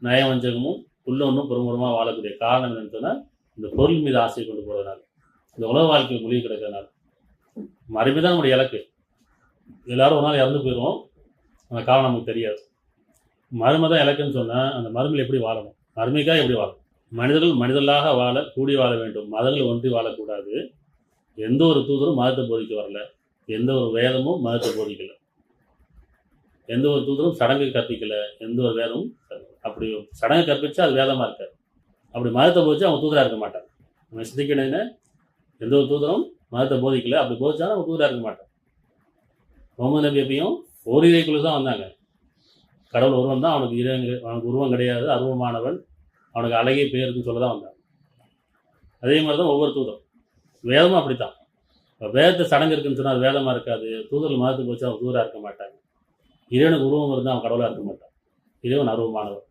நயவஞ்சகமும் உள்ளொன்றும் புறமுறமாக வாழக்கூடிய காரணம் என்னன்னு சொன்னால் இந்த பொருள் மீது ஆசை கொண்டு போகிறதுனால, இந்த உலக வாழ்க்கையில் மூழ்கி கிடக்கிறதுனால. மறுமை தான் நம்முடைய இலக்கு. எல்லாரும் ஒரு நாள் இறந்து போயிடுவோம், அந்த காலம் நமக்கு தெரியாது. மறுமை தான் இலக்குன்னு சொன்னால் அந்த மறுமையில் எப்படி வாழணும், மறுமைக்காக எப்படி வாழணும். மனிதர்கள் மனிதர்களாக வாழ கூடி வாழ வேண்டும், மதங்கள் ஒன்றி வாழக்கூடாது. எந்த ஒரு தூதரும் மதத்தை போதிக்க வரல, எந்த ஒரு வேதமும் மதத்தை போதிக்கல, எந்த ஒரு தூதரும் சடங்கு கற்பிக்கல, எந்த ஒரு வேதமும். அப்படி சடங்கு கற்பிச்சா அது வேதமாக இருக்காது. அப்படி மதத்தை போதிச்சா அவங்க தூதராக இருக்க மாட்டாங்க. நம்ம சிந்திக்கணும்னு எந்த ஒரு தூதரும் மதத்தை போதிக்கல, அப்படி போதிச்சாலும் அவங்க தூதராக இருக்க மாட்டாங்க. முகமது நபி எப்பயும் ஓரிரைக்குள்ளே தான் வந்தாங்க. கடவுள் உருவம் தான் அவனுக்கு அவனுக்கு உருவம் கிடையாது, அருவமானவன், அவனுக்கு அழகிய பேருக்குன்னு சொல்ல தான் வந்தாங்க. அதே மாதிரி தான் ஒவ்வொரு தூதரும். வேதமும் அப்படித்தான். இப்போ வேதத்தை சடங்கு இருக்குன்னு சொன்னால் அது வேதமாக இருக்காது. தூதர்கள் மதத்தை போச்சு அவங்க தூதராக இருக்க மாட்டாங்க. இறைவனுக்கு உருவம் இருந்தால் அவன் கடவுளாக இருக்க மாட்டான். இறைவன் அருவமானவன்.